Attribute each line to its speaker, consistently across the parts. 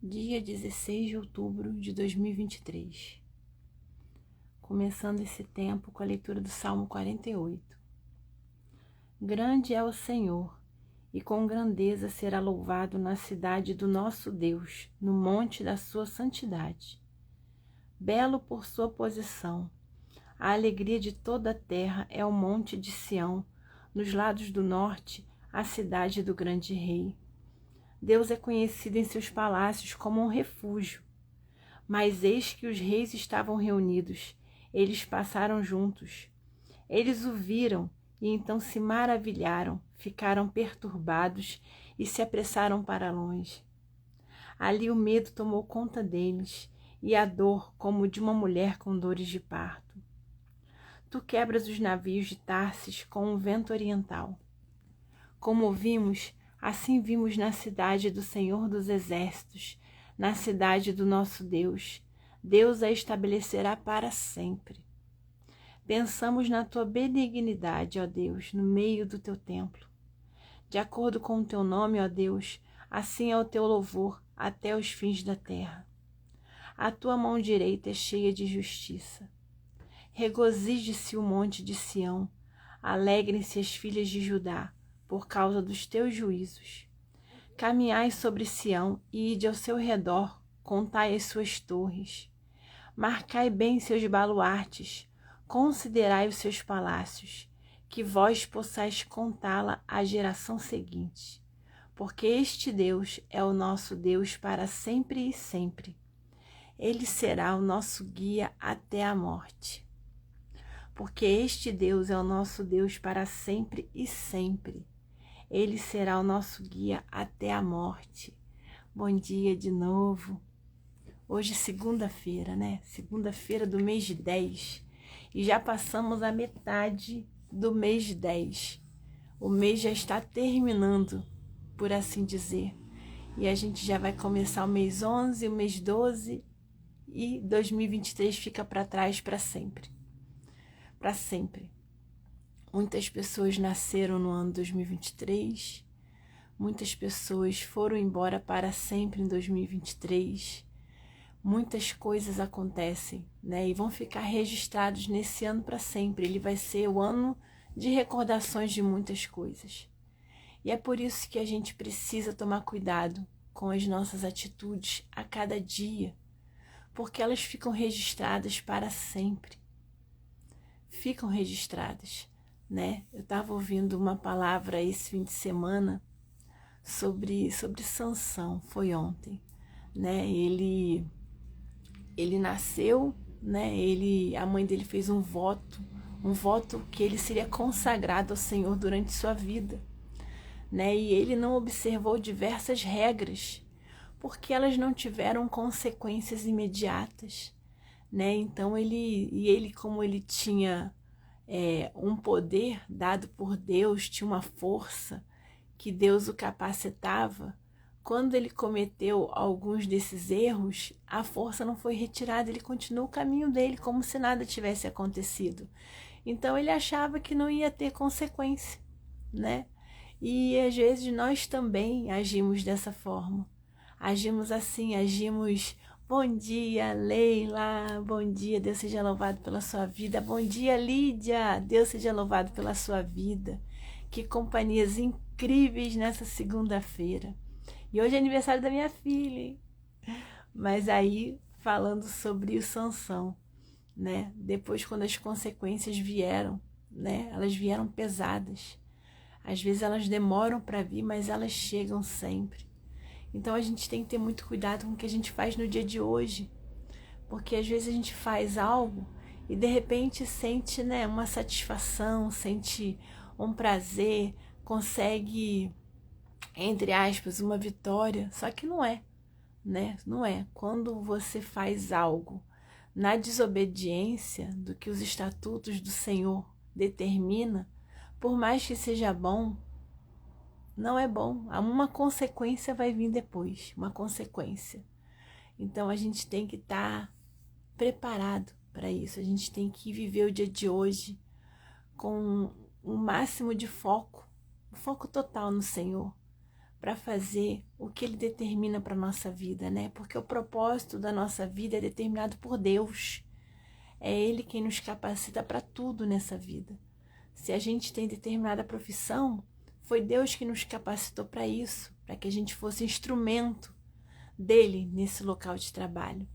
Speaker 1: Dia 16 de outubro de 2023. Começando esse tempo com a leitura do Salmo 48. Grande é o Senhor, e com grandeza será louvado na cidade do nosso Deus, no monte da sua santidade. Belo por sua posição, a alegria de toda a terra é o monte de Sião, nos lados do norte, a cidade do grande rei. Deus é conhecido em seus palácios como um refúgio. Mas eis que os reis estavam reunidos, eles passaram juntos. Eles o viram e então se maravilharam, ficaram perturbados e se apressaram para longe. Ali o medo tomou conta deles e a dor como de uma mulher com dores de parto. Tu quebras os navios de Tarsis com um vento oriental. Como ouvimos, assim vimos na cidade do Senhor dos Exércitos, na cidade do nosso Deus. Deus a estabelecerá para sempre. Pensamos na tua benignidade, ó Deus, no meio do teu templo. De acordo com o teu nome, ó Deus, assim é o teu louvor até os fins da terra. A tua mão direita é cheia de justiça. Regozije-se o monte de Sião, alegrem-se as filhas de Judá, por causa dos teus juízos. Caminhai sobre Sião e ide ao seu redor, contai as suas torres. Marcai bem seus baluartes, considerai os seus palácios, que vós possais contá-la à geração seguinte. Porque este Deus é o nosso Deus para sempre e sempre. Ele será o nosso guia até a morte. Porque este Deus é o nosso Deus para sempre e sempre. Ele será o nosso guia até a morte. Bom dia de novo. Hoje segunda-feira, né? Segunda-feira do mês de 10. E já passamos a metade do mês de 10. O mês já está terminando, por assim dizer. E a gente já vai começar o mês 11, o mês 12 e 2023 fica para trás para sempre. Para sempre. Muitas pessoas nasceram no ano 2023, muitas pessoas foram embora para sempre em 2023, muitas coisas acontecem, né? E vão ficar registrados nesse ano para sempre. Ele vai ser o ano de recordações de muitas coisas. E é por isso que a gente precisa tomar cuidado com as nossas atitudes a cada dia, porque elas ficam registradas para sempre. Ficam registradas, né? Eu estava ouvindo uma palavra esse fim de semana sobre Sansão, foi ontem, né? Ele nasceu, né? A mãe dele fez um voto que ele seria consagrado ao Senhor durante sua vida, né? E ele não observou diversas regras, porque elas não tiveram consequências imediatas, né? Então ele como ele tinha um poder dado por Deus, tinha uma força que Deus o capacitava. Quando ele cometeu alguns desses erros, a força não foi retirada, ele continuou o caminho dele como se nada tivesse acontecido. Então ele achava que não ia ter consequência, né? E às vezes nós também agimos dessa forma. Agimos assim, bom dia, Leila, bom dia, Deus seja louvado pela sua vida. Bom dia, Lídia, Deus seja louvado pela sua vida. Que companhias incríveis nessa segunda-feira. E hoje é aniversário da minha filha, hein? Mas aí, falando sobre o Sansão, né? Depois, quando as consequências vieram, né? Elas vieram pesadas. Às vezes elas demoram para vir, mas elas chegam sempre. Então a gente tem que ter muito cuidado com o que a gente faz no dia de hoje, porque às vezes a gente faz algo e de repente sente, né, uma satisfação, sente um prazer, consegue, entre aspas, uma vitória, só que não é, né? Não é. Quando você faz algo na desobediência do que os estatutos do Senhor determina, por mais que seja bom, não é bom. Uma consequência vai vir depois, uma consequência. Então a gente tem que estar preparado para isso. A gente tem que viver o dia de hoje com o máximo de foco total no Senhor, para fazer o que Ele determina para a nossa vida, né? Porque o propósito da nossa vida é determinado por Deus. É Ele quem nos capacita para tudo nessa vida. Se a gente tem determinada profissão, foi Deus que nos capacitou para isso, para que a gente fosse instrumento dele nesse local de trabalho.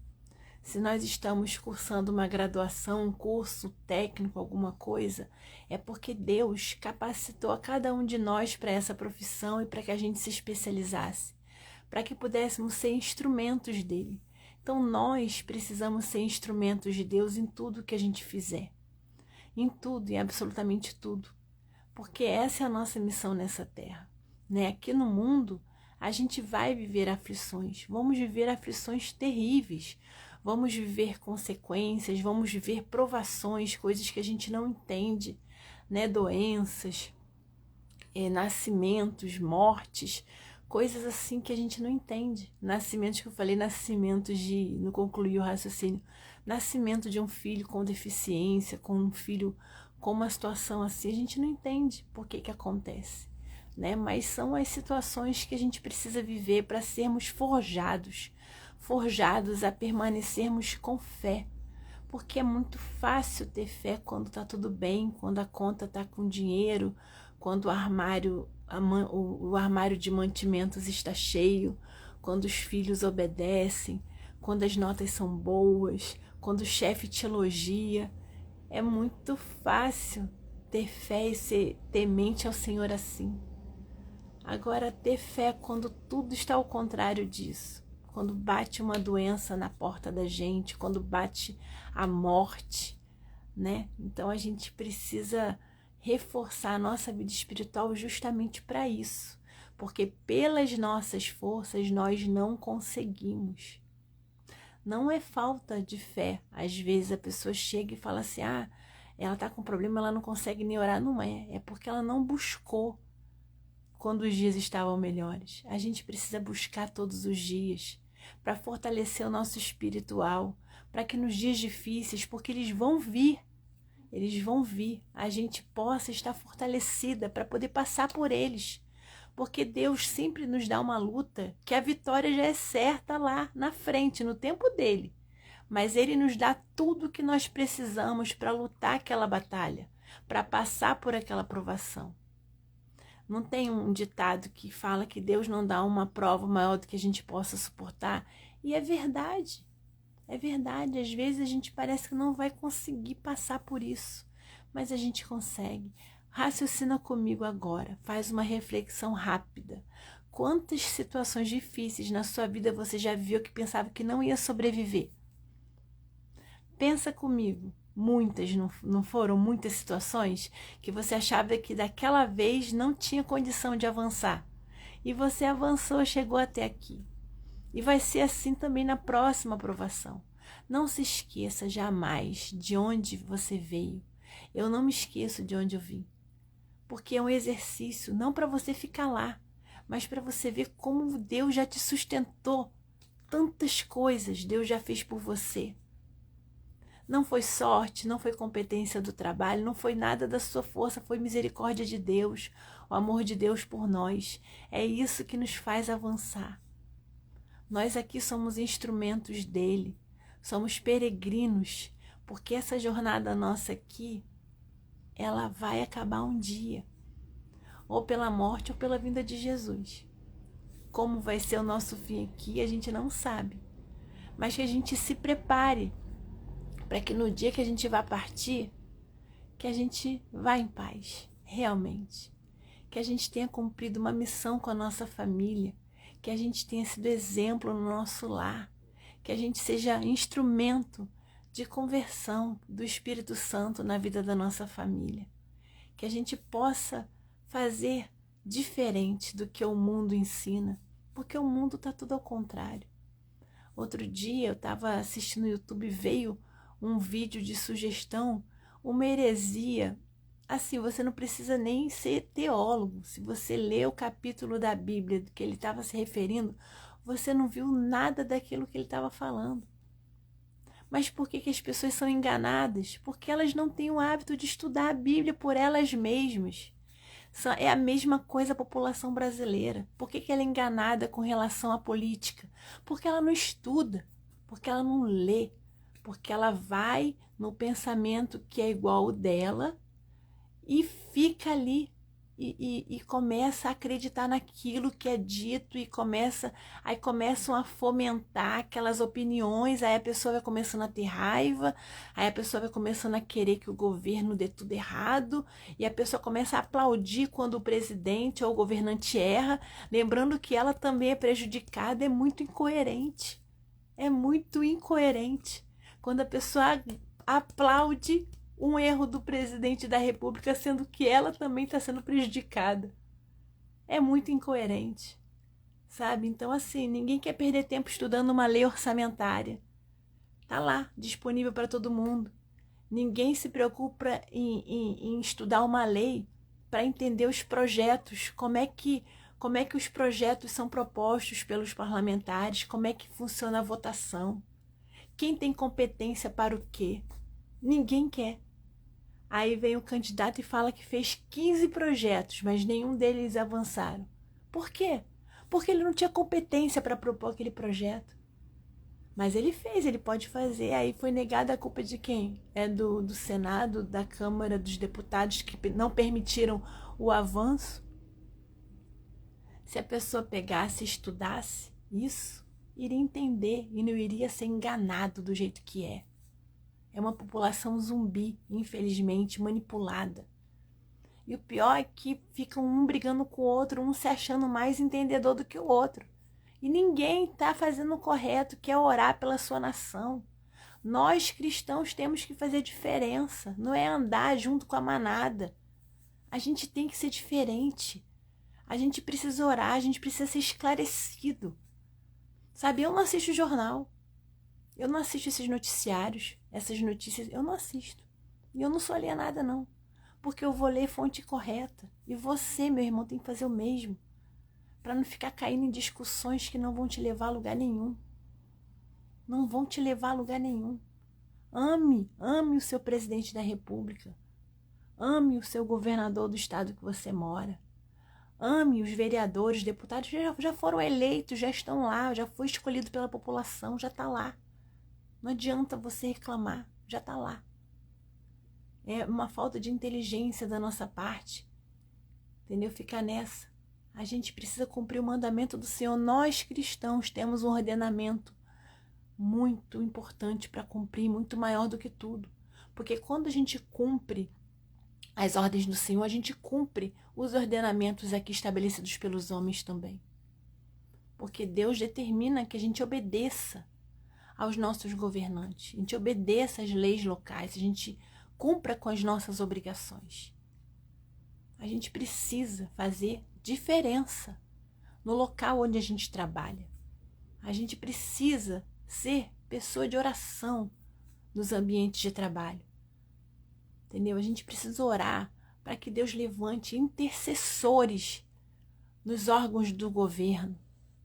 Speaker 1: Se nós estamos cursando uma graduação, um curso técnico, alguma coisa, é porque Deus capacitou a cada um de nós para essa profissão e para que a gente se especializasse, para que pudéssemos ser instrumentos dele. Então nós precisamos ser instrumentos de Deus em tudo que a gente fizer, em tudo, em absolutamente tudo, porque essa é a nossa missão nessa terra, né? Aqui no mundo a gente vai viver aflições, vamos viver aflições terríveis, vamos viver consequências, vamos viver provações, coisas que a gente não entende, né? Doenças, nascimentos, mortes, coisas assim que a gente não entende. Nascimentos que eu falei, nascimentos de, não concluí o raciocínio, nascimento de um filho com deficiência, com um filho com uma situação assim, a gente não entende por que acontece, né? Mas são as situações que a gente precisa viver para sermos forjados a permanecermos com fé, porque é muito fácil ter fé quando está tudo bem, quando a conta está com dinheiro, quando o armário de mantimentos está cheio, quando os filhos obedecem, quando as notas são boas, quando o chefe te elogia. É muito fácil ter fé e ser temente ao Senhor assim. Agora, ter fé quando tudo está ao contrário disso, quando bate uma doença na porta da gente, quando bate a morte, né? Então a gente precisa reforçar a nossa vida espiritual justamente para isso, porque pelas nossas forças nós não conseguimos. Não é falta de fé. Às vezes a pessoa chega e fala assim, ela está com problema, ela não consegue nem orar. Não é porque ela não buscou quando os dias estavam melhores. A gente precisa buscar todos os dias para fortalecer o nosso espiritual, para que nos dias difíceis, porque eles vão vir, a gente possa estar fortalecida para poder passar por eles. Porque Deus sempre nos dá uma luta que a vitória já é certa lá na frente, no tempo dele. Mas ele nos dá tudo o que nós precisamos para lutar aquela batalha, para passar por aquela provação. Não tem um ditado que fala que Deus não dá uma prova maior do que a gente possa suportar? E é verdade. É verdade. Às vezes a gente parece que não vai conseguir passar por isso, mas a gente consegue. Raciocina comigo agora, faz uma reflexão rápida. Quantas situações difíceis na sua vida você já viu que pensava que não ia sobreviver? Pensa comigo, muitas, não foram muitas situações que você achava que daquela vez não tinha condição de avançar. E você avançou, chegou até aqui. E vai ser assim também na próxima provação. Não se esqueça jamais de onde você veio. Eu não me esqueço de onde eu vim. Porque é um exercício, não para você ficar lá, mas para você ver como Deus já te sustentou. Tantas coisas Deus já fez por você. Não foi sorte, não foi competência do trabalho, não foi nada da sua força, foi misericórdia de Deus, o amor de Deus por nós. É isso que nos faz avançar. Nós aqui somos instrumentos dele, somos peregrinos, porque essa jornada nossa aqui, ela vai acabar um dia, ou pela morte ou pela vinda de Jesus. Como vai ser o nosso fim aqui, a gente não sabe, mas que a gente se prepare para que no dia que a gente vá partir, que a gente vá em paz, realmente, que a gente tenha cumprido uma missão com a nossa família, que a gente tenha sido exemplo no nosso lar, que a gente seja instrumento de conversão do Espírito Santo na vida da nossa família, que a gente possa fazer diferente do que o mundo ensina, porque o mundo está tudo ao contrário. Outro dia eu estava assistindo no YouTube, veio um vídeo de sugestão, uma heresia. Assim, você não precisa nem ser teólogo. Se você lê o capítulo da Bíblia do que ele estava se referindo, você não viu nada daquilo que ele estava falando. Mas por que as pessoas são enganadas? Porque elas não têm o hábito de estudar a Bíblia por elas mesmas. É a mesma coisa a população brasileira. Por que ela é enganada com relação à política? Porque ela não estuda, porque ela não lê, porque ela vai no pensamento que é igual ao dela e fica ali e começa a acreditar naquilo que é dito aí começam a fomentar aquelas opiniões, aí a pessoa vai começando a ter raiva, aí a pessoa vai começando a querer que o governo dê tudo errado, e a pessoa começa a aplaudir quando o presidente ou o governante erra, lembrando que ela também é prejudicada. É muito incoerente. É muito incoerente quando a pessoa aplaude um erro do presidente da República, sendo que ela também está sendo prejudicada. É muito incoerente, sabe? Então, assim, ninguém quer perder tempo estudando uma lei orçamentária. Tá lá, disponível para todo mundo. Ninguém se preocupa em estudar uma lei para entender os projetos, como é que os projetos são propostos pelos parlamentares, como é que funciona a votação, quem tem competência para o quê. Ninguém quer. Aí vem o candidato e fala que fez 15 projetos, mas nenhum deles avançaram. Por quê? Porque ele não tinha competência para propor aquele projeto. Mas ele fez, ele pode fazer. Aí foi negada a culpa de quem? É do Senado, da Câmara dos Deputados, que não permitiram o avanço. Se a pessoa pegasse e estudasse isso, iria entender e não iria ser enganado do jeito que é. É uma população zumbi, infelizmente, manipulada. E o pior é que ficam um brigando com o outro, um se achando mais entendedor do que o outro. E ninguém está fazendo o correto, que é orar pela sua nação. Nós, cristãos, temos que fazer diferença. Não é andar junto com a manada. A gente tem que ser diferente. A gente precisa orar, a gente precisa ser esclarecido. Sabe, eu não assisto jornal. Eu não assisto esses noticiários, essas notícias, eu não assisto. E eu não sou alienada, não. Porque eu vou ler fonte correta. E você, meu irmão, tem que fazer o mesmo. Para não ficar caindo em discussões que não vão te levar a lugar nenhum. Não vão te levar a lugar nenhum. Ame o seu presidente da República. Ame o seu governador do estado que você mora. Ame os vereadores, deputados, já foram eleitos, já estão lá, já foi escolhido pela população, já está lá. Não adianta você reclamar, já está lá. É uma falta de inteligência da nossa parte, entendeu? Ficar nessa. A gente precisa cumprir o mandamento do Senhor. Nós, cristãos, temos um ordenamento muito importante para cumprir, muito maior do que tudo. Porque quando a gente cumpre as ordens do Senhor, a gente cumpre os ordenamentos aqui estabelecidos pelos homens também. Porque Deus determina que a gente obedeça aos nossos governantes, a gente obedeça às leis locais, a gente cumpra com as nossas obrigações. A gente precisa fazer diferença no local onde a gente trabalha. A gente precisa ser pessoa de oração nos ambientes de trabalho. Entendeu? A gente precisa orar para que Deus levante intercessores nos órgãos do governo.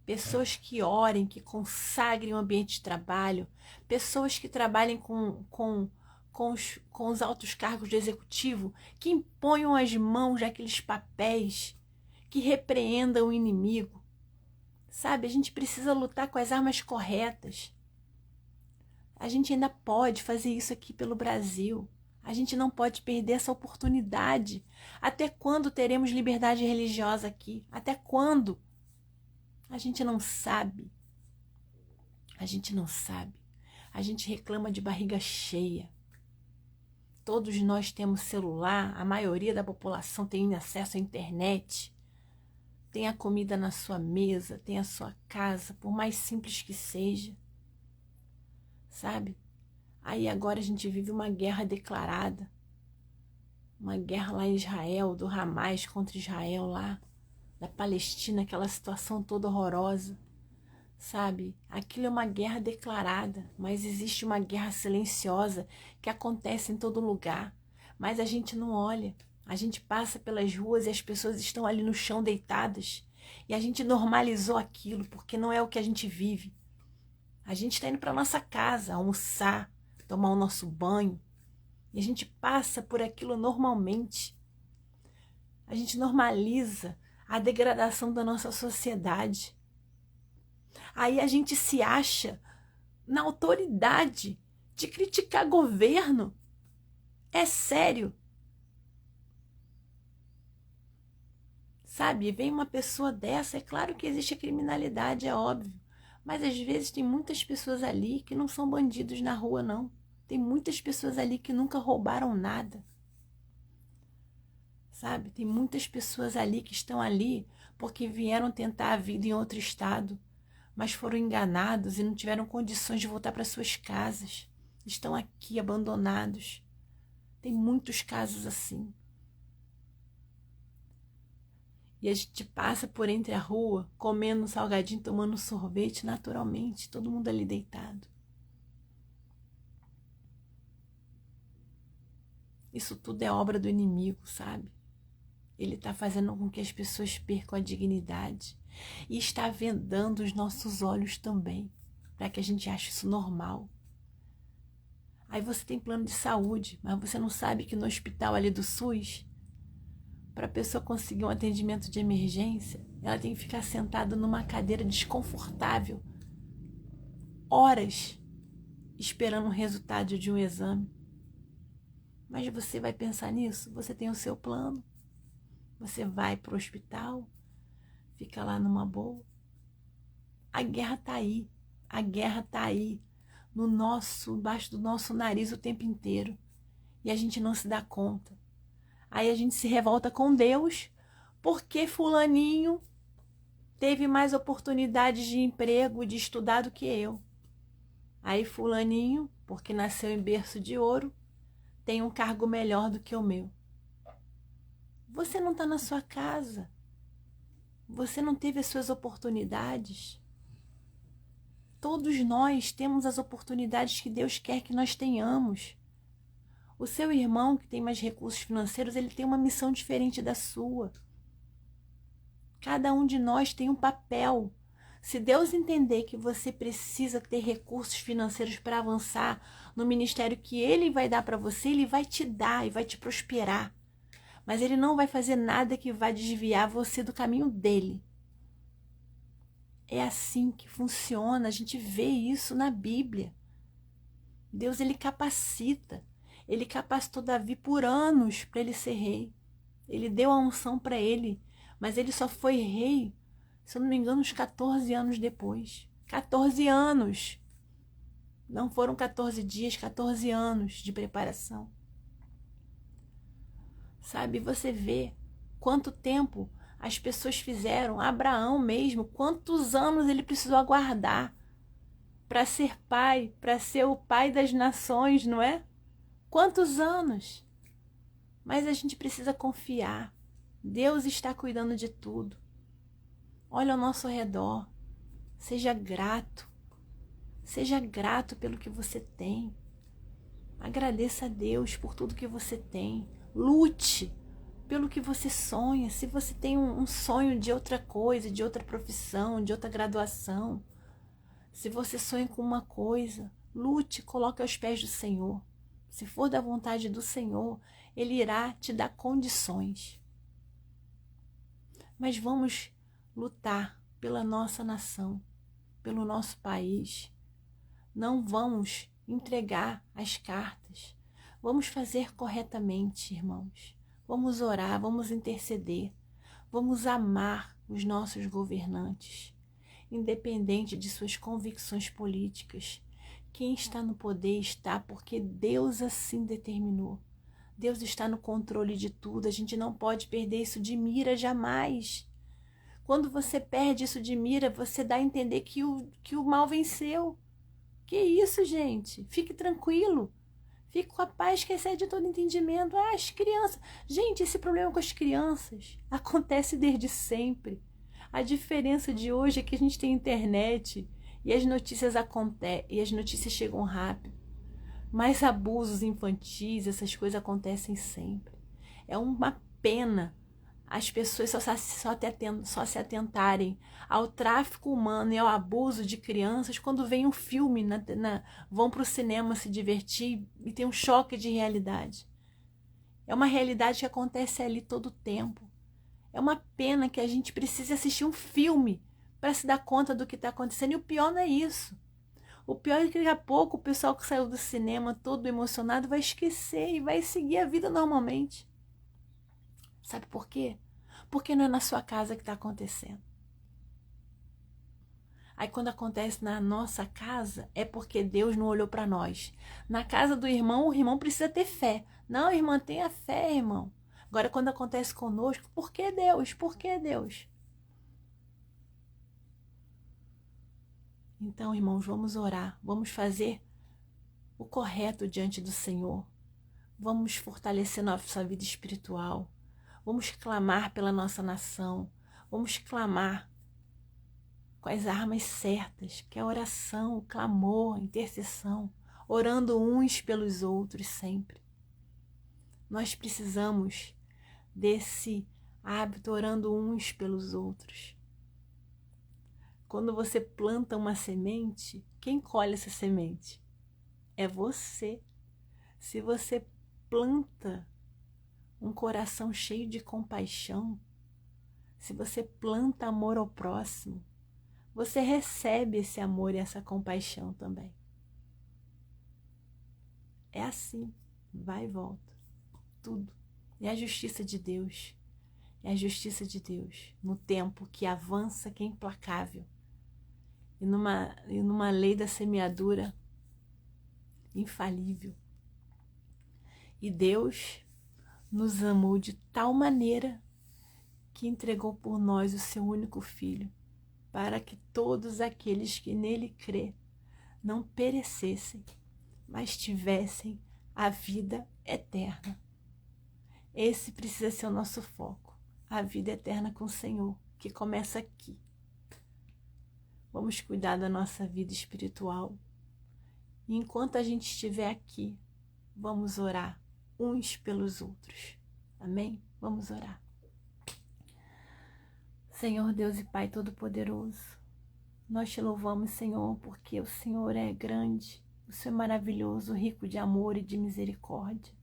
Speaker 1: Pessoas que orem, que consagrem o ambiente de trabalho, pessoas que trabalhem com os altos cargos do executivo, que imponham as mãos naqueles papéis, que repreendam o inimigo. Sabe, a gente precisa lutar com as armas corretas. A gente ainda pode fazer isso aqui pelo Brasil. A gente não pode perder essa oportunidade. Até quando teremos liberdade religiosa aqui? Até quando? A gente não sabe. A gente não sabe. A gente reclama de barriga cheia. Todos nós temos celular, a maioria da população tem acesso à internet, tem a comida na sua mesa, tem a sua casa, por mais simples que seja. Sabe? Aí agora a gente vive uma guerra declarada. Uma guerra lá em Israel, do Hamas contra Israel lá, da Palestina, aquela situação toda horrorosa. Sabe? Aquilo é uma guerra declarada, mas existe uma guerra silenciosa que acontece em todo lugar. Mas a gente não olha. A gente passa pelas ruas e as pessoas estão ali no chão deitadas. E a gente normalizou aquilo, porque não é o que a gente vive. A gente está indo para nossa casa almoçar, tomar o nosso banho. E a gente passa por aquilo normalmente. A gente normaliza a degradação da nossa sociedade. Aí a gente se acha na autoridade de criticar governo. É sério. Sabe, vem uma pessoa dessa, é claro que existe a criminalidade, é óbvio. Mas às vezes tem muitas pessoas ali que não são bandidos na rua, não. Tem muitas pessoas ali que nunca roubaram nada. Sabe, tem muitas pessoas ali que estão ali porque vieram tentar a vida em outro estado, mas foram enganados e não tiveram condições de voltar para suas casas. Estão aqui abandonados. Tem muitos casos assim. E a gente passa por entre a rua, comendo um salgadinho, tomando um sorvete naturalmente, todo mundo ali deitado. Isso tudo é obra do inimigo, sabe? Ele está fazendo com que as pessoas percam a dignidade e está vendando os nossos olhos também, para que a gente ache isso normal. Aí você tem plano de saúde, mas você não sabe que no hospital ali do SUS, para a pessoa conseguir um atendimento de emergência, ela tem que ficar sentada numa cadeira desconfortável, horas, esperando o resultado de um exame. Mas você vai pensar nisso? Você tem o seu plano, você vai para o hospital, fica lá numa boa. A guerra está aí, a guerra está aí, embaixo do nosso nariz o tempo inteiro, e a gente não se dá conta. Aí a gente se revolta com Deus porque fulaninho teve mais oportunidades de emprego, de estudar do que eu. Aí fulaninho, porque nasceu em berço de ouro, tem um cargo melhor do que o meu. Você não está na sua casa. Você não teve as suas oportunidades. Todos nós temos as oportunidades que Deus quer que nós tenhamos. O seu irmão, que tem mais recursos financeiros, ele tem uma missão diferente da sua. Cada um de nós tem um papel. Se Deus entender que você precisa ter recursos financeiros para avançar no ministério que Ele vai dar para você, Ele vai te dar e vai te prosperar. Mas Ele não vai fazer nada que vai desviar você do caminho dEle. É assim que funciona, a gente vê isso na Bíblia. Deus, Ele capacita. Ele capacitou Davi por anos para ele ser rei. Ele deu a unção para ele, mas ele só foi rei, se eu não me engano, uns 14 anos depois. 14 anos! Não foram 14 dias, 14 anos de preparação. Sabe, você vê quanto tempo as pessoas fizeram. Abraão mesmo, quantos anos ele precisou aguardar para ser pai, para ser o pai das nações, não é? Quantos anos? Mas a gente precisa confiar. Deus está cuidando de tudo. Olha ao nosso redor. Seja grato. Seja grato pelo que você tem. Agradeça a Deus por tudo que você tem. Lute pelo que você sonha. Se você tem um sonho de outra coisa, de outra profissão, de outra graduação, se você sonha com uma coisa, lute, coloque aos pés do Senhor. Se for da vontade do Senhor, Ele irá te dar condições. Mas vamos lutar pela nossa nação, pelo nosso país. Não vamos entregar as cartas. Vamos fazer corretamente, irmãos. Vamos orar, vamos interceder. Vamos amar os nossos governantes, independente de suas convicções políticas. Quem está no poder está porque Deus assim determinou. Deus está no controle de tudo. A gente não pode perder isso de mira jamais. Quando você perde isso de mira, você dá a entender que o mal venceu. Que isso, gente? Fique tranquilo. Fique com a paz que excede todo entendimento. As crianças... Gente, esse problema com as crianças acontece desde sempre. A diferença de hoje é que a gente tem internet e as notícias acontecem, e as notícias chegam rápido. Mas abusos infantis, essas coisas acontecem sempre. É uma pena as pessoas só se atentarem ao tráfico humano e ao abuso de crianças quando vem um filme, vão para o cinema se divertir e tem um choque de realidade. É uma realidade que acontece ali todo o tempo. É uma pena que a gente precise assistir um filme para se dar conta do que está acontecendo. E o pior não é isso. O pior é que daqui a pouco o pessoal que saiu do cinema todo emocionado vai esquecer e vai seguir a vida normalmente. Sabe por quê? Porque não é na sua casa que está acontecendo. Aí quando acontece na nossa casa, é porque Deus não olhou para nós. Na casa do irmão, o irmão precisa ter fé. Não, irmã, tenha fé, irmão. Agora, quando acontece conosco, por que Deus? Por que Deus? Então, irmãos, vamos orar. Vamos fazer o correto diante do Senhor. Vamos fortalecer nossa vida espiritual. Vamos clamar pela nossa nação. Vamos clamar com as armas certas, que é a oração, o clamor, a intercessão, orando uns pelos outros sempre. Nós precisamos desse hábito, orando uns pelos outros. Quando você planta uma semente, quem colhe essa semente? É você. Se você planta um coração cheio de compaixão, se você planta amor ao próximo, você recebe esse amor e essa compaixão também. É assim, vai e volta, tudo. É a justiça de Deus, é a justiça de Deus, no tempo que avança, que é implacável, e numa lei da semeadura infalível. E Deus nos amou de tal maneira que entregou por nós o seu único Filho, para que todos aqueles que nele crê não perecessem, mas tivessem a vida eterna. Esse precisa ser o nosso foco, a vida eterna com o Senhor, que começa aqui. Vamos cuidar da nossa vida espiritual. E enquanto a gente estiver aqui, vamos orar uns pelos outros. Amém? Vamos orar. Senhor Deus e Pai Todo-Poderoso, nós te louvamos, Senhor, porque o Senhor é grande, o Senhor é maravilhoso, rico de amor e de misericórdia.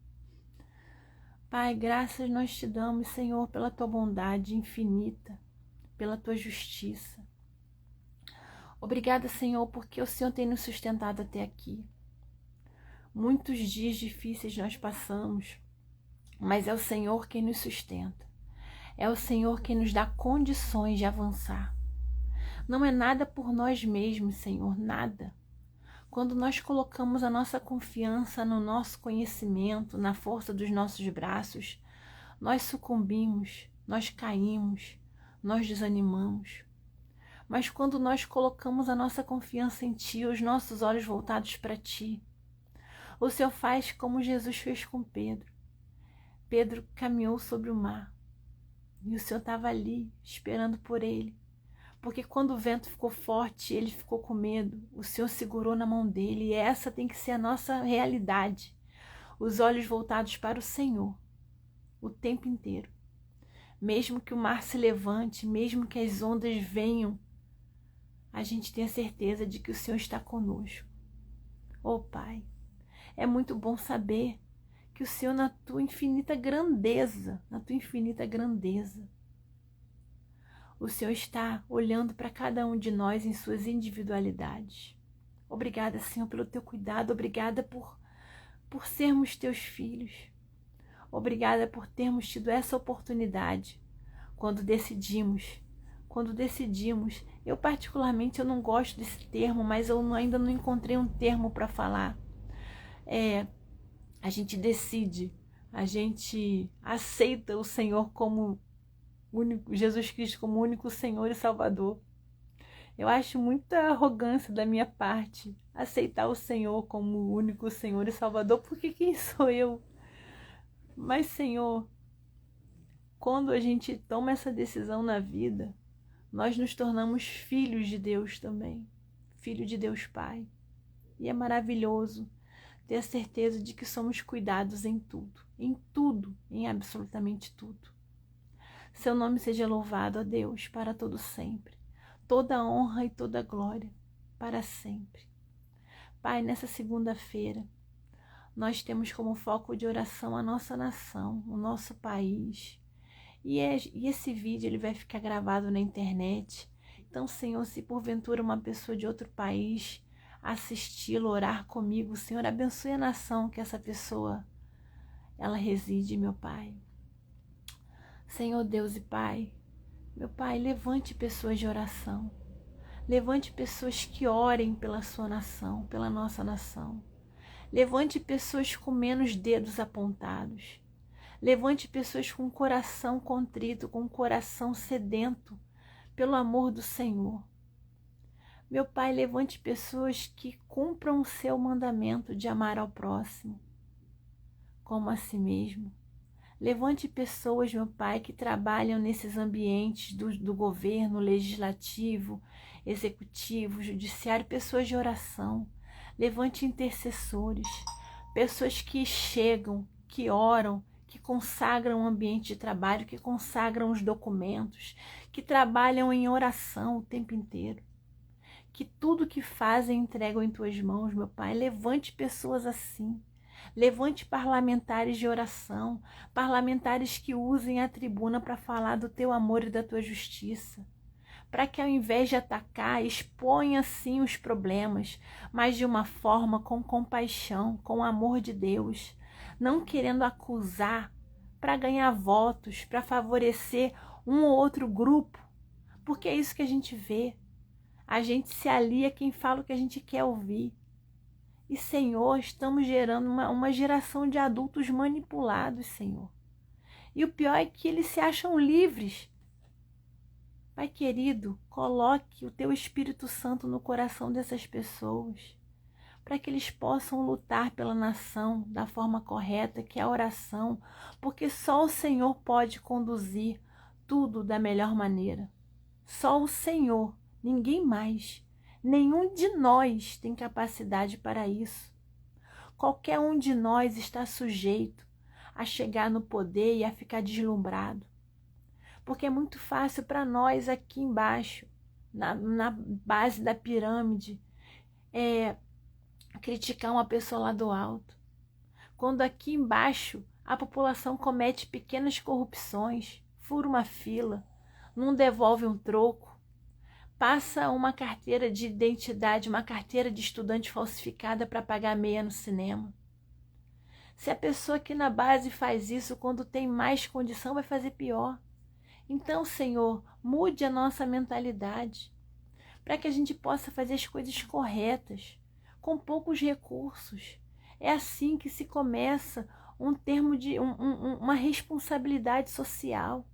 Speaker 1: Pai, graças nós te damos, Senhor, pela tua bondade infinita, pela tua justiça. Obrigada, Senhor, porque o Senhor tem nos sustentado até aqui. Muitos dias difíceis nós passamos, mas é o Senhor quem nos sustenta. É o Senhor quem nos dá condições de avançar. Não é nada por nós mesmos, Senhor, nada. Quando nós colocamos a nossa confiança no nosso conhecimento, na força dos nossos braços, nós sucumbimos, nós caímos, nós desanimamos. Mas quando nós colocamos a nossa confiança em Ti, os nossos olhos voltados para Ti, o Senhor faz como Jesus fez com Pedro. Pedro caminhou sobre o mar e o Senhor estava ali esperando por ele. Porque quando o vento ficou forte, ele ficou com medo, o Senhor segurou na mão dele, e essa tem que ser a nossa realidade. Os olhos voltados para o Senhor, o tempo inteiro. Mesmo que o mar se levante, mesmo que as ondas venham, a gente tem a certeza de que o Senhor está conosco. Oh Pai, é muito bom saber que o Senhor, na tua infinita grandeza, o Senhor está olhando para cada um de nós em suas individualidades. Obrigada, Senhor, pelo teu cuidado. Obrigada por sermos teus filhos. Obrigada por termos tido essa oportunidade quando decidimos. Eu particularmente eu não gosto desse termo, mas eu ainda não encontrei um termo para falar. A gente decide, a gente aceita o Senhor como Jesus Cristo como único Senhor e Salvador. Eu acho muita arrogância da minha parte aceitar o Senhor como único Senhor e Salvador, porque quem sou eu? Mas, Senhor, quando a gente toma essa decisão na vida, nós nos tornamos filhos de Deus também, filho de Deus Pai. E é maravilhoso ter a certeza de que somos cuidados em tudo, em absolutamente tudo. Seu nome seja louvado, ó Deus, para todo sempre. Toda honra e toda glória, para sempre. Pai, nessa segunda-feira, nós temos como foco de oração a nossa nação, o nosso país. E esse vídeo ele vai ficar gravado na internet. Então, Senhor, se porventura uma pessoa de outro país assisti-lo, orar comigo, Senhor, abençoe a nação que essa pessoa ela reside, meu Pai. Senhor Deus e Pai, meu Pai, levante pessoas de oração. Levante pessoas que orem pela sua nação, pela nossa nação. Levante pessoas com menos dedos apontados. Levante pessoas com coração contrito, com coração sedento pelo amor do Senhor. Meu Pai, levante pessoas que cumpram o seu mandamento de amar ao próximo como a si mesmo. Levante pessoas, meu Pai, que trabalham nesses ambientes do governo, legislativo, executivo, judiciário, pessoas de oração. Levante intercessores, pessoas que chegam, que oram, que consagram o ambiente de trabalho, que consagram os documentos, que trabalham em oração o tempo inteiro. Que tudo que fazem entregam em tuas mãos, meu Pai. Levante pessoas assim. Levante parlamentares de oração, parlamentares que usem a tribuna para falar do teu amor e da tua justiça. Para que ao invés de atacar, exponha sim os problemas, mas de uma forma com compaixão, com o amor de Deus, não querendo acusar para ganhar votos, para favorecer um ou outro grupo, porque é isso que a gente vê. A gente se alia a quem fala o que a gente quer ouvir. E, Senhor, estamos gerando uma geração de adultos manipulados, Senhor. E o pior é que eles se acham livres. Pai querido, coloque o teu Espírito Santo no coração dessas pessoas, para que eles possam lutar pela nação da forma correta, que é a oração, porque só o Senhor pode conduzir tudo da melhor maneira. Só o Senhor, ninguém mais. Nenhum de nós tem capacidade para isso. Qualquer um de nós está sujeito a chegar no poder e a ficar deslumbrado. Porque é muito fácil para nós aqui embaixo, na base da pirâmide, criticar uma pessoa lá do alto. Quando aqui embaixo a população comete pequenas corrupções, fura uma fila, não devolve um troco, passa uma carteira de identidade, uma carteira de estudante falsificada para pagar meia no cinema. Se a pessoa aqui na base faz isso, quando tem mais condição, vai fazer pior. Então, Senhor, mude a nossa mentalidade, para que a gente possa fazer as coisas corretas, com poucos recursos. É assim que se começa um termo de uma responsabilidade social.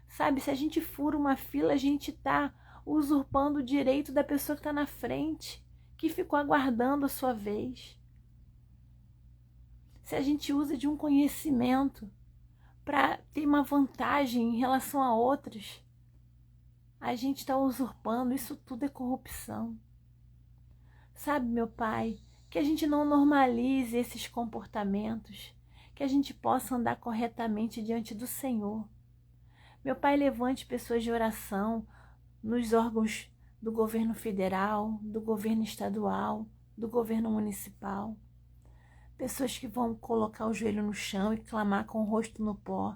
Speaker 1: Sabe, se a gente fura uma fila, a gente está usurpando o direito da pessoa que está na frente, que ficou aguardando a sua vez. Se a gente usa de um conhecimento para ter uma vantagem em relação a outros, a gente está usurpando. Isso tudo é corrupção. Sabe, meu Pai, que a gente não normalize esses comportamentos, que a gente possa andar corretamente diante do Senhor. Meu Pai, levante pessoas de oração nos órgãos do governo federal, do governo estadual, do governo municipal. Pessoas que vão colocar o joelho no chão e clamar com o rosto no pó,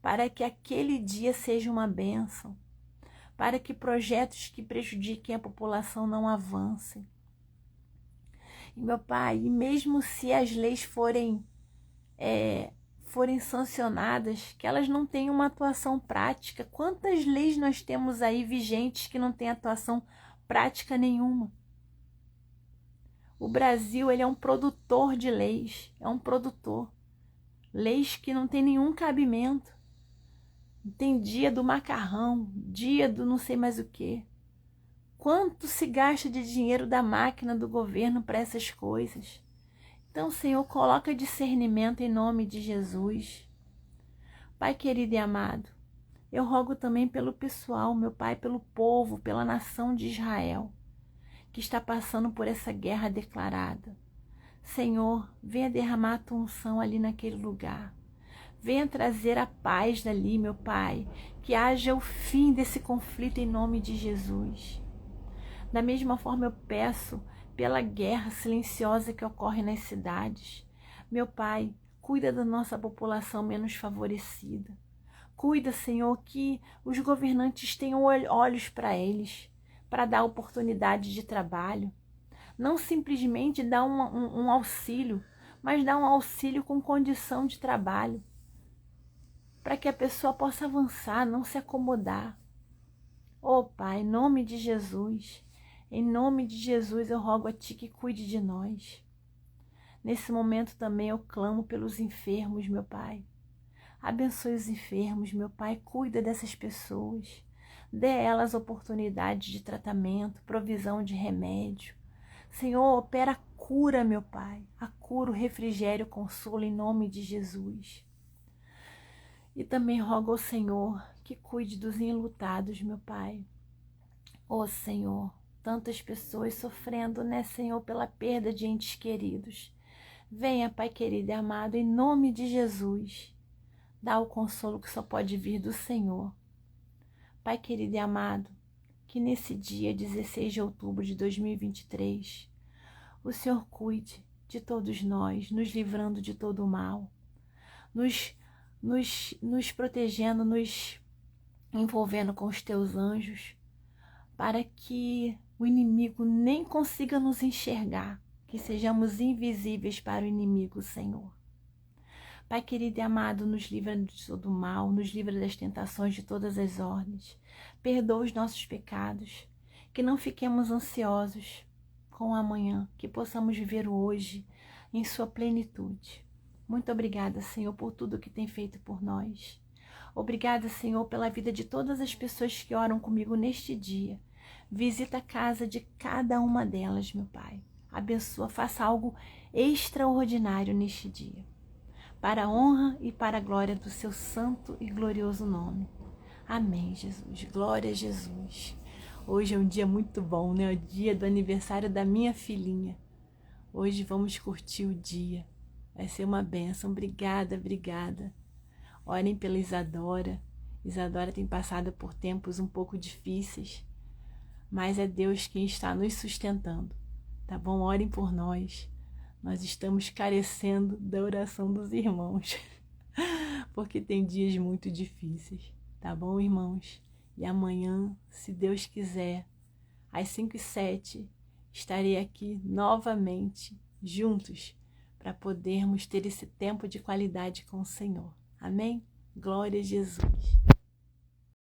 Speaker 1: para que aquele dia seja uma bênção, para que projetos que prejudiquem a população não avancem. E, meu Pai, e mesmo se as leis forem sancionadas, que elas não tenham uma atuação prática. Quantas leis nós temos aí vigentes que não têm atuação prática nenhuma? O Brasil, ele é um produtor de leis, é um produtor. Leis que não tem nenhum cabimento. Tem dia do macarrão, dia do não sei mais o quê. Quanto se gasta de dinheiro da máquina do governo para essas coisas? Então, Senhor, coloca discernimento em nome de Jesus. Pai querido e amado, eu rogo também pelo pessoal, meu Pai, pelo povo, pela nação de Israel, que está passando por essa guerra declarada. Senhor, venha derramar a tua unção ali naquele lugar. Venha trazer a paz dali, meu Pai, que haja o fim desse conflito em nome de Jesus. Da mesma forma eu peço pela guerra silenciosa que ocorre nas cidades. Meu Pai, cuida da nossa população menos favorecida. Cuida, Senhor, que os governantes tenham olhos para eles, para dar oportunidade de trabalho. Não simplesmente dar um auxílio, mas dar um auxílio com condição de trabalho, para que a pessoa possa avançar, não se acomodar. Oh, Pai, em nome de Jesus, eu rogo a Ti que cuide de nós. Nesse momento também eu clamo pelos enfermos, meu Pai. Abençoe os enfermos, meu Pai, cuida dessas pessoas. Dê a elas oportunidade de tratamento, provisão de remédio. Senhor, opera a cura, meu Pai. A cura, o refrigério, o consolo, em nome de Jesus. E também rogo ao Senhor que cuide dos enlutados, meu Pai. Ó Senhor, tantas pessoas sofrendo, né, Senhor, pela perda de entes queridos. Venha, Pai querido e amado, em nome de Jesus. Dá o consolo que só pode vir do Senhor. Pai querido e amado, que nesse dia 16 de outubro de 2023, o Senhor cuide de todos nós, nos livrando de todo o mal, nos protegendo, nos envolvendo com os teus anjos, para que o inimigo nem consiga nos enxergar, que sejamos invisíveis para o inimigo, Senhor. Pai querido e amado, nos livra de todo o mal, nos livra das tentações de todas as ordens. Perdoa os nossos pecados, que não fiquemos ansiosos com o amanhã, que possamos viver o hoje em sua plenitude. Muito obrigada, Senhor, por tudo que tem feito por nós. Obrigada, Senhor, pela vida de todas as pessoas que oram comigo neste dia. Visita a casa de cada uma delas, meu Pai. Abençoa, faça algo extraordinário neste dia, para a honra e para a glória do seu santo e glorioso nome. Amém, Jesus. Glória a Jesus. Hoje é um dia muito bom, né? O dia do aniversário da minha filhinha. Hoje vamos curtir o dia. Vai ser uma bênção. Obrigada, obrigada. Orem pela Isadora. Isadora tem passado por tempos um pouco difíceis, mas é Deus quem está nos sustentando, tá bom? Orem por nós. Nós estamos carecendo da oração dos irmãos, porque tem dias muito difíceis, tá bom, irmãos? E amanhã, se Deus quiser, às 5h07, estarei aqui novamente, juntos, para podermos ter esse tempo de qualidade com o Senhor. Amém? Glória a Jesus.